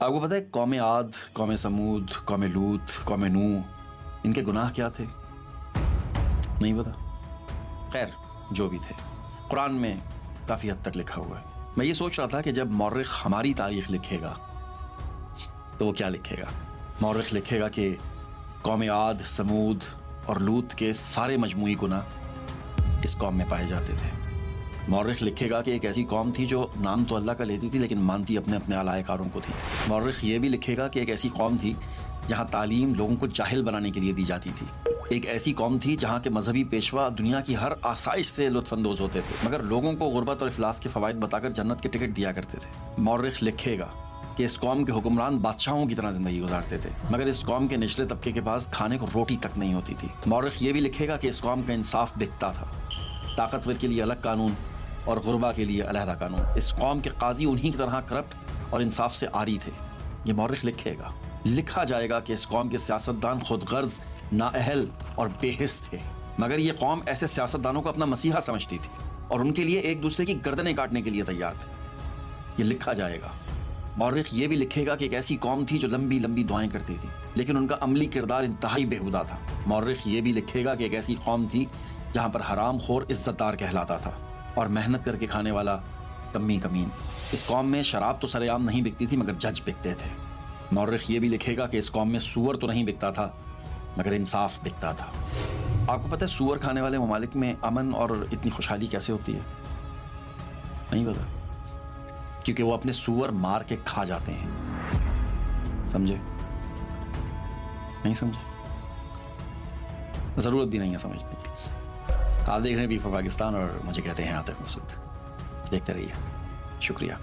आपको पता है कौम आद, कौम समूद, कौम लूत, कौम नूह, इनके गुनाह क्या थे? नहीं पता। खैर जो भी थे, कुरान में काफ़ी हद तक लिखा हुआ है। मैं ये सोच रहा था कि जब मौर्रिख हमारी तारीख़ लिखेगा तो वो क्या लिखेगा। मौर्रिख लिखेगा कि कौम आद, समूद और लूत के सारे मजमूई गुनाह इस कौम में पाए जाते थे। मौर्रिख लिखेगा कि एक ऐसी कौम थी जो नाम तो अल्लाह का लेती थी लेकिन मानती अपने अपने अलायकारों को थी। मौर्रिख ये भी लिखेगा कि एक ऐसी कौम थी जहाँ तालीम लोगों को जाहिल बनाने के लिए दी जाती थी। एक ऐसी कौम थी जहाँ के मजहबी पेशवा दुनिया की हर आसाइश से लुत्फानंदोज़ होते थे मगर लोगों को गुर्बत और इफलास के फ़वाइद बताकर जन्नत के टिकट दिया करते थे। मौर्रिख लिखेगा कि इस कौम के हुक्मरान बादशाहों की तरह ज़िंदगी गुजारते थे मगर इस कौम के निचले तबके के पास खाने को रोटी तक नहीं होती थी। मौर्रिख ये भी लिखेगा कि इस कौम का इंसाफ बिकता था, ताकतवर के लिए अलग कानून और गुरबा के लिए अलहदा कानून। इस कौम के काजी उन्हीं की तरह करप्ट और इंसाफ से आरी थे। ये मौर्रिख लिखेगा। लिखा जाएगा कि इस कौम के सियासतदान खुदगर्ज, नाअहल और बेहिस थे मगर ये कौम ऐसे सियासतदानों को अपना मसीहा समझती थी और उनके लिए एक दूसरे की गर्दनें काटने के लिए तैयार थे। ये लिखा जाएगा। मौर्रिख ये भी लिखेगा कि एक ऐसी कौम थी जो लंबी लंबी दुआएं करती थी लेकिन उनका अमली किरदार इंतहाई बेहुदा था। मौर्रिख ये भी लिखेगा कि एक ऐसी कौम थी जहाँ पर हराम खोर इज्जतदार कहलाता था और मेहनत करके खाने वाला कमी कमीन। इस कौम में शराब तो सरेआम नहीं बिकती थी मगर जज बिकते थे। मौर्रिख ये भी लिखेगा कि इस कौम में सूअर तो नहीं बिकता था मगर इंसाफ बिकता था। आपको पता है सूअर खाने वाले ममालिक में अमन और इतनी खुशहाली कैसे होती है? नहीं पता, क्योंकि वो अपने सूअर मार के खा जाते हैं। समझे? नहीं समझे? ज़रूरत भी नहीं है समझने की। आप देख रहे हैं बी फॉर पाकिस्तान और मुझे कहते हैं आतिफ मसूद। देखते रहिए। शुक्रिया।